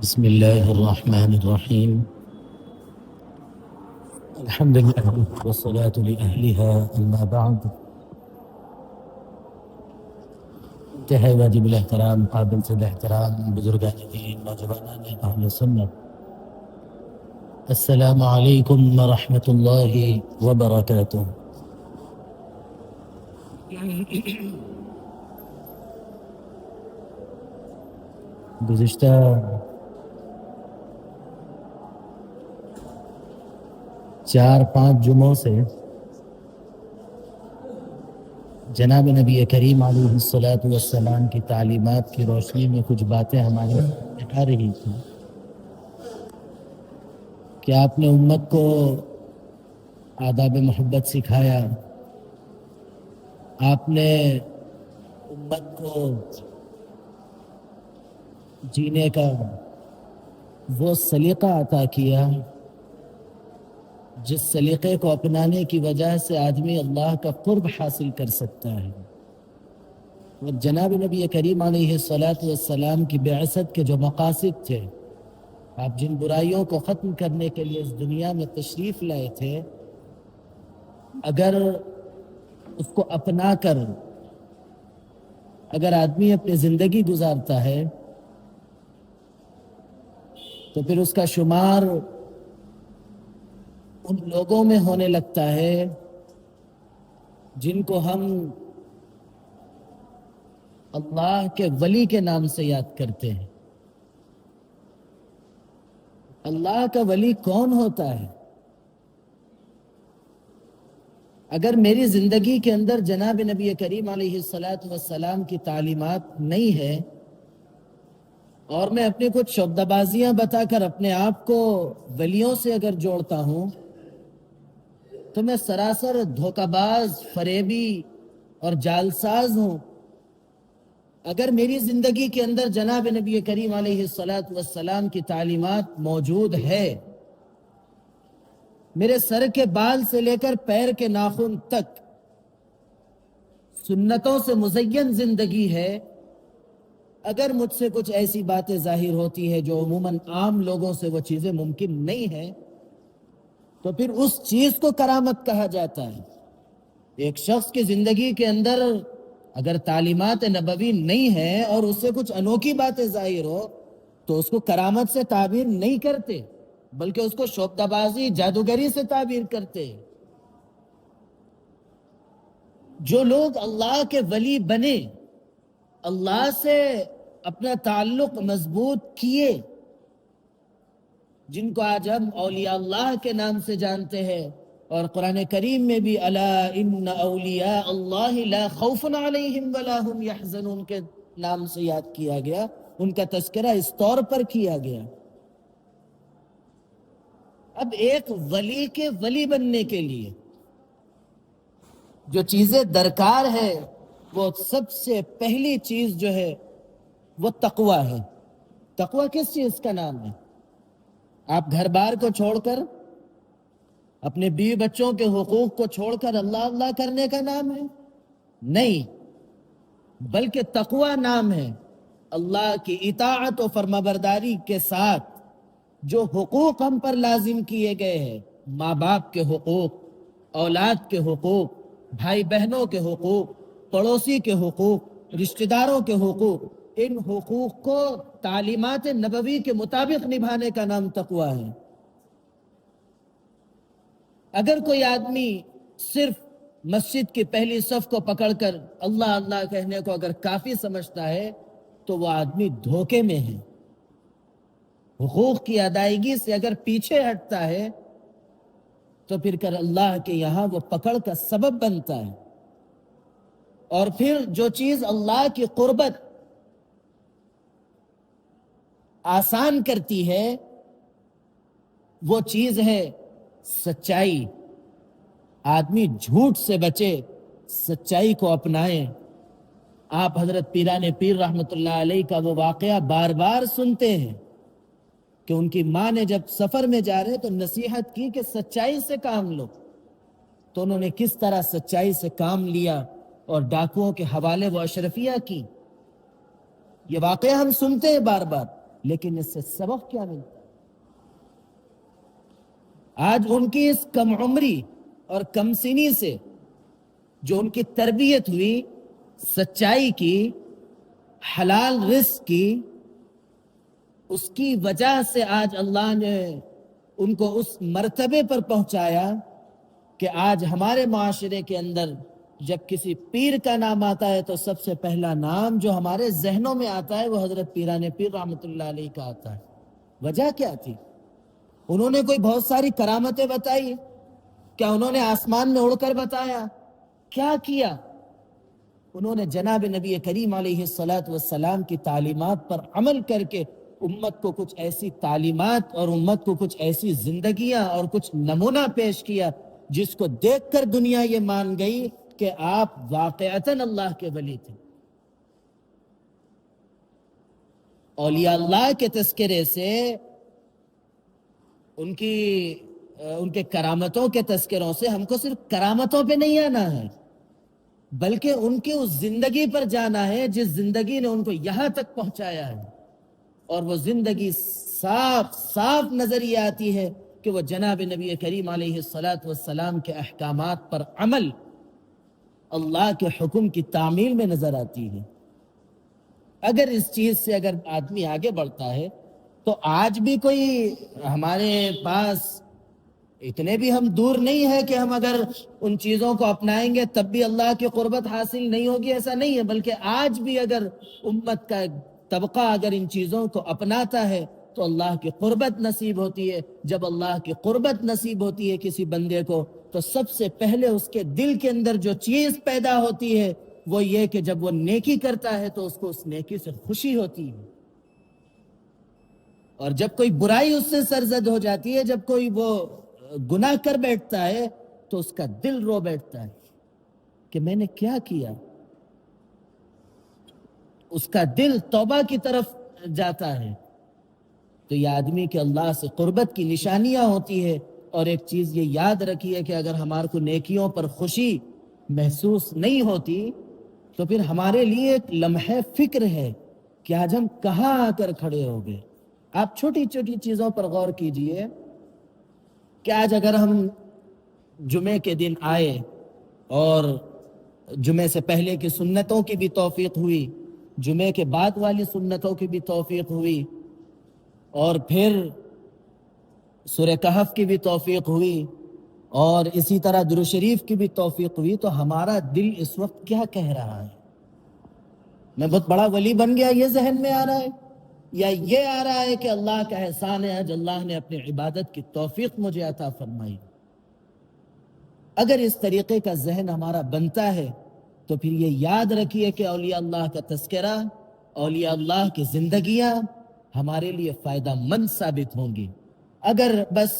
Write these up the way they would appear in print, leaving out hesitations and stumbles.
بسم الله الرحمن الرحيم. الحمد لله والصلاة لأهلها. أما بعد، انتہائی واجب الاحترام قابل سے احترام بزرگان دین نوجوانان اہل سنت، السلام علیکم ورحمۃ اللہ وبرکاتہ۔ گزشتہ 4-5 جمعوں سے جناب نبی کریم علیہ الصلاۃ والسلام کی تعلیمات کی روشنی میں کچھ باتیں ہمارے سامنے آ رہی تھیں کہ آپ نے امت کو آداب محبت سکھایا، آپ نے امت کو جینے کا وہ سلیقہ عطا کیا جس سلیقے کو اپنانے کی وجہ سے آدمی اللہ کا قرب حاصل کر سکتا ہے۔ اور جناب نبی کریم علیہ الصلاۃ والسلام کی بعثت کے جو مقاصد تھے، آپ جن برائیوں کو ختم کرنے کے لیے اس دنیا میں تشریف لائے تھے، اگر اس کو اپنا کر اگر آدمی اپنی زندگی گزارتا ہے تو پھر اس کا شمار ان لوگوں میں ہونے لگتا ہے جن کو ہم اللہ کے ولی کے نام سے یاد کرتے ہیں۔ اللہ کا ولی کون ہوتا ہے؟ اگر میری زندگی کے اندر جناب نبی کریم علیہ الصلاۃ والسلام کی تعلیمات نہیں ہے اور میں اپنے کچھ شعبدہ بازیاں بتا کر اپنے آپ کو ولیوں سے اگر جوڑتا ہوں تو میں سراسر دھوکہ باز، فریبی اور جالساز ہوں۔ اگر میری زندگی کے اندر جناب نبی کریم علیہ الصلاۃ والسلام کی تعلیمات موجود ہے، میرے سر کے بال سے لے کر پیر کے ناخن تک سنتوں سے مزین زندگی ہے، اگر مجھ سے کچھ ایسی باتیں ظاہر ہوتی ہے جو عموماً عام لوگوں سے وہ چیزیں ممکن نہیں ہیں، تو پھر اس چیز کو کرامت کہا جاتا ہے۔ ایک شخص کی زندگی کے اندر اگر تعلیمات نبوی نہیں ہے اور اس سے کچھ انوکھی باتیں ظاہر ہو تو اس کو کرامت سے تعبیر نہیں کرتے، بلکہ اس کو شعبدہ بازی، جادوگری سے تعبیر کرتے۔ جو لوگ اللہ کے ولی بنے، اللہ سے اپنا تعلق مضبوط کیے، جن کو آج ہم اولیاء اللہ کے نام سے جانتے ہیں، اور قرآن کریم میں بھی الا ان اولیاء اللہ لا خوف علیہم ولا هم یحزنون کے نام سے یاد کیا گیا، ان کا تذکرہ اس طور پر کیا گیا۔ اب ایک ولی کے ولی بننے کے لیے جو چیزیں درکار ہے، وہ سب سے پہلی چیز جو ہے وہ تقوی ہے۔ تقوی کس چیز کا نام ہے؟ آپ گھر بار کو چھوڑ کر، اپنے بیوی بچوں کے حقوق کو چھوڑ کر اللہ اللہ کرنے کا نام ہے؟ نہیں، بلکہ تقوی نام ہے اللہ کی اطاعت و فرمانبرداری کے ساتھ جو حقوق ہم پر لازم کیے گئے ہیں، ماں باپ کے حقوق، اولاد کے حقوق، بھائی بہنوں کے حقوق، پڑوسی کے حقوق، رشتہ داروں کے حقوق، ان حقوق کو تعلیمات نبوی کے مطابق نبھانے کا نام تقوی ہے۔ اگر کوئی آدمی صرف مسجد کی پہلی صف کو پکڑ کر اللہ اللہ کہنے کو اگر کافی سمجھتا ہے تو وہ آدمی دھوکے میں ہے۔ حقوق کی ادائیگی سے اگر پیچھے ہٹتا ہے تو پھر کر اللہ کے یہاں وہ پکڑ کا سبب بنتا ہے۔ اور پھر جو چیز اللہ کی قربت آسان کرتی ہے وہ چیز ہے سچائی۔ آدمی جھوٹ سے بچے، سچائی کو اپنائے۔ آپ حضرت پیران پیر رحمۃ اللہ علیہ کا وہ واقعہ بار بار سنتے ہیں کہ ان کی ماں نے جب سفر میں جا رہے تو نصیحت کی کہ سچائی سے کام لو، تو انہوں نے کس طرح سچائی سے کام لیا اور ڈاکوؤں کے حوالے وہ اشرفیہ کی۔ یہ واقعہ ہم سنتے ہیں بار بار، لیکن اس سے سبق کیا ملتا ہے؟ آج ان کی اس کم عمری اور کم سنی سے جو ان کی تربیت ہوئی سچائی کی، حلال رزق کی، اس کی وجہ سے آج اللہ نے ان کو اس مرتبے پر پہنچایا کہ آج ہمارے معاشرے کے اندر جب کسی پیر کا نام آتا ہے تو سب سے پہلا نام جو ہمارے ذہنوں میں آتا ہے وہ حضرت پیران پیر رحمۃ اللہ علیہ کا آتا ہے۔ وجہ کیا تھی؟ انہوں نے کوئی بہت ساری کرامتیں بتائی؟ کیا انہوں نے آسمان میں اڑ کر بتایا؟ کیا کیا؟ انہوں نے جناب نبی کریم علیہ الصلاۃ والسلام کی تعلیمات پر عمل کر کے امت کو کچھ ایسی تعلیمات اور امت کو کچھ ایسی زندگیاں اور کچھ نمونہ پیش کیا جس کو دیکھ کر دنیا یہ مان گئی کہ آپ واقعتاً اللہ کے ولی تھے۔ اولیاء اللہ کے تذکرے سے ان کے کرامتوں کے تذکروں سے ہم کو صرف کرامتوں پہ نہیں آنا ہے، بلکہ ان کی اس زندگی پر جانا ہے جس زندگی نے ان کو یہاں تک پہنچایا ہے، اور وہ زندگی صاف صاف نظر یہ آتی ہے کہ وہ جناب نبی کریم علیہ الصلاۃ والسلام کے احکامات پر عمل، اللہ کے حکم کی تعمیل میں نظر آتی ہے۔ اگر اس چیز سے اگر آدمی آگے بڑھتا ہے تو آج بھی کوئی ہمارے پاس اتنے بھی ہم دور نہیں ہے کہ ہم اگر ان چیزوں کو اپنائیں گے تب بھی اللہ کی قربت حاصل نہیں ہوگی، ایسا نہیں ہے، بلکہ آج بھی اگر امت کا طبقہ اگر ان چیزوں کو اپناتا ہے تو اللہ کی قربت نصیب ہوتی ہے۔ جب اللہ کی قربت نصیب ہوتی ہے کسی بندے کو تو سب سے پہلے اس کے دل کے اندر جو چیز پیدا ہوتی ہے وہ یہ کہ جب وہ نیکی کرتا ہے تو اس کو اس نیکی سے خوشی ہوتی ہے، اور جب کوئی برائی اس سے سرزد ہو جاتی ہے، جب کوئی وہ گناہ کر بیٹھتا ہے تو اس کا دل رو بیٹھتا ہے کہ میں نے کیا کیا۔ اس کا دل توبہ کی طرف جاتا ہے۔ تو یہ آدمی کہ اللہ سے قربت کی نشانیاں ہوتی ہے۔ اور ایک چیز یہ یاد رکھیے کہ اگر ہمارے کو نیکیوں پر خوشی محسوس نہیں ہوتی تو پھر ہمارے لیے ایک لمحہ فکر ہے کہ آج ہم کہاں آ کر کھڑے ہو گئے۔ آپ چھوٹی چھوٹی چیزوں پر غور کیجئے کہ آج اگر ہم جمعے کے دن آئے اور جمعے سے پہلے کی سنتوں کی بھی توفیق ہوئی، جمعے کے بعد والی سنتوں کی بھی توفیق ہوئی، اور پھر سورہ کہف کی بھی توفیق ہوئی، اور اسی طرح درود شریف کی بھی توفیق ہوئی، تو ہمارا دل اس وقت کیا کہہ رہا ہے؟ میں بہت بڑا ولی بن گیا، یہ ذہن میں آ رہا ہے؟ یا یہ آ رہا ہے کہ اللہ کا احسان ہے آج اللہ نے اپنی عبادت کی توفیق مجھے عطا فرمائی؟ اگر اس طریقے کا ذہن ہمارا بنتا ہے تو پھر یہ یاد رکھیے کہ اولیاء اللہ کا تذکرہ، اولیاء اللہ کی زندگیاں ہمارے لیے فائدہ مند ثابت ہوں گی۔ اگر بس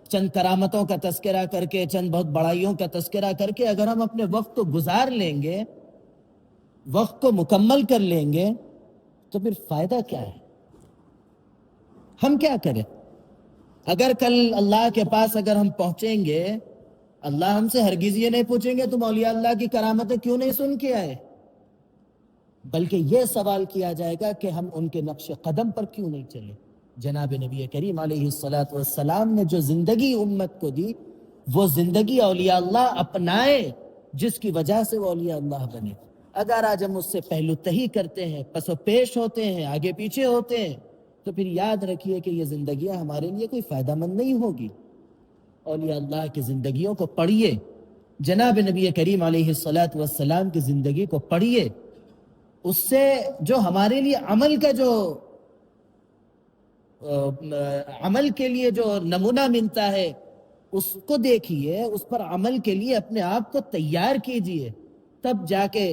چند کرامتوں کا تذکرہ کر کے، چند بہت بڑائیوں کا تذکرہ کر کے اگر ہم اپنے وقت کو گزار لیں گے، وقت کو مکمل کر لیں گے، تو پھر فائدہ کیا ہے؟ ہم کیا کریں؟ اگر کل اللہ کے پاس اگر ہم پہنچیں گے، اللہ ہم سے ہرگز یہ نہیں پوچھیں گے تم اولیاء اللہ کی کرامتیں کیوں نہیں سن کے آئے، بلکہ یہ سوال کیا جائے گا کہ ہم ان کے نقش قدم پر کیوں نہیں چلے۔ جناب نبی کریم علیہ الصلاۃ والسلام نے جو زندگی امت کو دی، وہ زندگی اولیاء اللہ اپنائے جس کی وجہ سے وہ اولیاء اللہ بنے۔ اگر آج ہم اس سے پہلو تہی کرتے ہیں، پس و پیش ہوتے ہیں، آگے پیچھے ہوتے ہیں، تو پھر یاد رکھیے کہ یہ زندگیاں ہمارے لیے کوئی فائدہ مند نہیں ہوگی۔ اولیاء اللہ کی زندگیوں کو پڑھیے، جناب نبی کریم علیہ الصلاۃ والسلام کی زندگی کو پڑھیے، اس سے جو ہمارے لیے عمل کے لیے جو نمونہ ملتا ہے اس کو دیکھیے، اس پر عمل کے لیے اپنے آپ کو تیار کیجئے، تب جا کے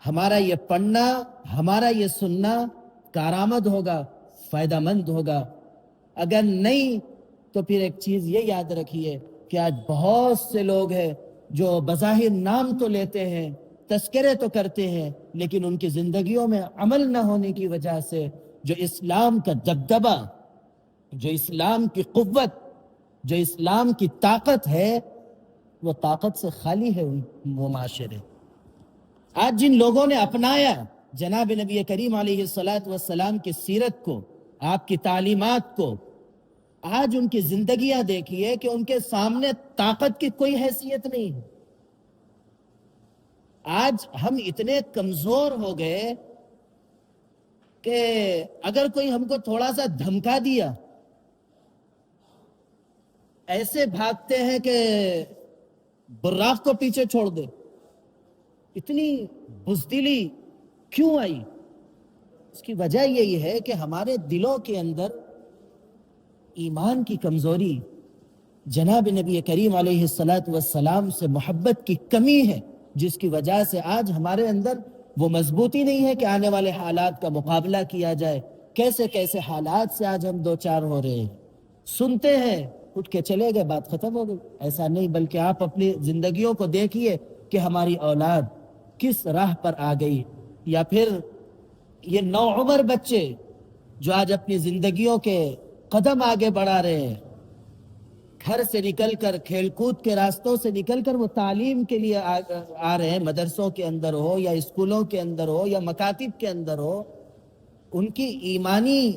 ہمارا یہ پڑھنا، ہمارا یہ سننا کارآمد ہوگا، فائدہ مند ہوگا۔ اگر نہیں تو پھر ایک چیز یہ یاد رکھیے کہ آج بہت سے لوگ ہیں جو بظاہر نام تو لیتے ہیں، تذکرے تو کرتے ہیں، لیکن ان کی زندگیوں میں عمل نہ ہونے کی وجہ سے جو اسلام کا دبدبہ، جو اسلام کی قوت، جو اسلام کی طاقت ہے، وہ طاقت سے خالی ہے وہ معاشرے۔ آج جن لوگوں نے اپنایا جناب نبی کریم علیہ الصلاۃ والسلام کی سیرت کو، آپ کی تعلیمات کو، آج ان کی زندگیاں دیکھیے کہ ان کے سامنے طاقت کی کوئی حیثیت نہیں ہے۔ آج ہم اتنے کمزور ہو گئے کہ اگر کوئی ہم کو تھوڑا سا دھمکا دیا، ایسے بھاگتے ہیں کہ براق کو پیچھے چھوڑ دے۔ اتنی بزدلی کیوں آئی؟ اس کی وجہ یہی ہے کہ ہمارے دلوں کے اندر ایمان کی کمزوری، جناب نبی کریم علیہ السلام سے محبت کی کمی ہے، جس کی وجہ سے آج ہمارے اندر وہ مضبوطی نہیں ہے کہ آنے والے حالات کا مقابلہ کیا جائے۔ کیسے کیسے حالات سے آج ہم دو چار ہو رہے ہیں، سنتے ہیں اٹھ کے چلے گئے، بات ختم ہو گئی۔ ایسا نہیں، بلکہ آپ اپنی زندگیوں کو دیکھیے کہ ہماری اولاد کس راہ پر آ گئی، یا پھر یہ نوعمر بچے جو آج اپنی زندگیوں کے قدم آگے بڑھا رہے ہیں، گھر سے نکل کر، کھیل کود کے راستوں سے نکل کر وہ تعلیم کے لیے آ رہے ہیں، مدرسوں کے اندر ہو یا اسکولوں کے اندر ہو یا مکاتب کے اندر ہو، ان کی ایمانی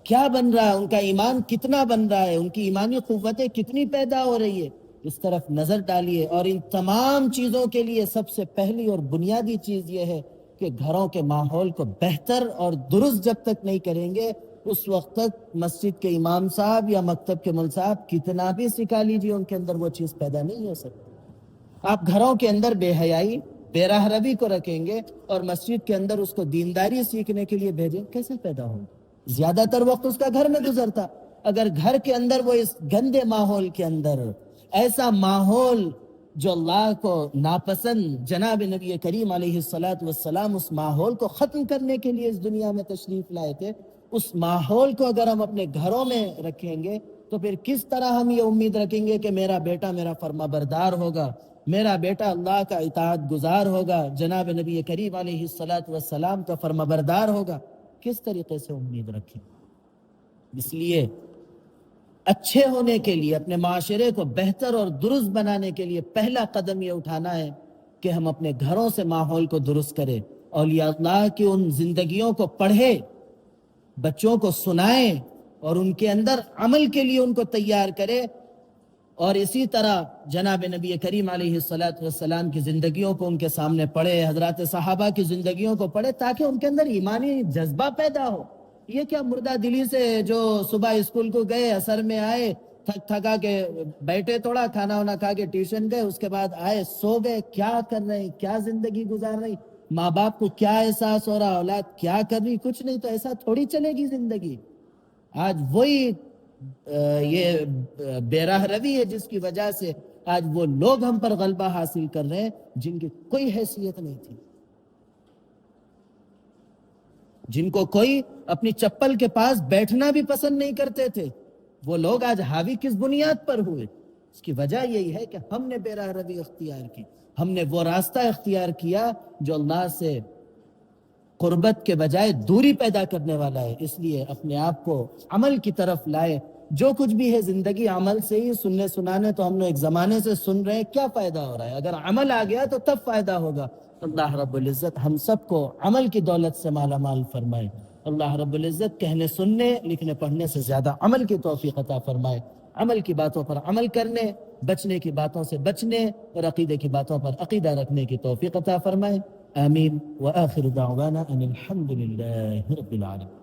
کیا بن رہا ہے، ان کا ایمان کتنا بن رہا ہے، ان کی ایمانی قوتیں کتنی پیدا ہو رہی ہے، اس طرف نظر ڈالیے۔ اور ان تمام چیزوں کے لیے سب سے پہلی اور بنیادی چیز یہ ہے کہ گھروں کے ماحول کو بہتر اور درست جب تک نہیں کریں گے، اس وقت تک مسجد کے امام صاحب یا مکتب کے مول صاحب کتنا بھی سکھا لیجیے، ان کے اندر وہ چیز پیدا نہیں ہو سکتی۔ آپ گھروں کے اندر بے حیائی، بے راہ روی کو رکھیں گے اور مسجد کے اندر اس کو دینداری سیکھنے کے لیے بھیجیں، کیسے پیدا ہوگا؟ زیادہ تر وقت اس کا گھر میں گزرتا۔ اگر گھر کے اندر وہ اس گندے ماحول کے اندر، ایسا ماحول جو اللہ کو ناپسند، جناب نبی کریم علیہ السلام اس ماحول کو ختم کرنے کے لیے اس دنیا میں تشریف لائے تھے، اس ماحول کو اگر ہم اپنے گھروں میں رکھیں گے تو پھر کس طرح ہم یہ امید رکھیں گے کہ میرا بیٹا میرا فرما بردار ہوگا، میرا بیٹا اللہ کا اطاعت گزار ہوگا، جناب نبی کریم علیہ السلام کا فرما بردار ہوگا؟ کس طریقے سے امید رکھیں؟ اس لیے اچھے ہونے کے لیے، اپنے معاشرے کو بہتر اور درست بنانے کے لیے پہلا قدم یہ اٹھانا ہے کہ ہم اپنے گھروں سے ماحول کو درست کریں، اولیاء اللہ کی ان زندگیوں کو پڑھیں، بچوں کو سنائیں اور ان کے اندر عمل کے لیے ان کو تیار کرے۔ اور اسی طرح جناب نبی کریم علیہ السلام کی زندگیوں کو ان کے سامنے پڑھے، حضرات صحابہ کی زندگیوں کو پڑھے، تاکہ ان کے اندر ایمانی جذبہ پیدا ہو۔ یہ کیا مردہ دلی سے جو صبح اسکول کو گئے، عصر میں آئے، تھک تھکا کے بیٹھے، تھوڑا کھانا وانا کھا کے ٹیوشن گئے، اس کے بعد آئے سو گئے، کیا کر رہے ہیں، کیا زندگی گزار رہی، ماں باپ کو کیا احساس ہو رہا، اولاد کیا کر رہی، کچھ نہیں، تو ایسا تھوڑی چلے گی زندگی۔ آج وہی یہ بے راہ روی ہے جس کی وجہ سے آج وہ لوگ ہم پر غلبہ حاصل کر رہے ہیں جن کی کوئی حیثیت نہیں تھی، جن کو کوئی اپنی چپل کے پاس بیٹھنا بھی پسند نہیں کرتے تھے، وہ لوگ آج حاوی کس بنیاد پر ہوئے؟ اس کی وجہ یہی ہے کہ ہم نے بے راہ روی اختیار کی، ہم نے وہ راستہ اختیار کیا جو اللہ سے قربت کے بجائے دوری پیدا کرنے والا ہے۔ اس لیے اپنے آپ کو عمل کی طرف لائے۔ جو کچھ بھی ہے زندگی عمل سے ہی، سننے سنانے تو ہم نے ایک زمانے سے سن رہے ہیں، کیا فائدہ ہو رہا ہے؟ اگر عمل آ گیا تو تب فائدہ ہوگا۔ اللہ رب العزت ہم سب کو عمل کی دولت سے مالا مال فرمائے۔ اللہ رب العزت کہنے سننے لکھنے پڑھنے سے زیادہ عمل کی توفیق عطا فرمائے، عمل کی باتوں پر عمل کرنے، بچنے کی باتوں سے بچنے اور عقیدے کی باتوں پر عقیدہ رکھنے کی توفیق عطا فرمائے۔ آمین وآخر دعوانا ان الحمد للہ رب العالمین۔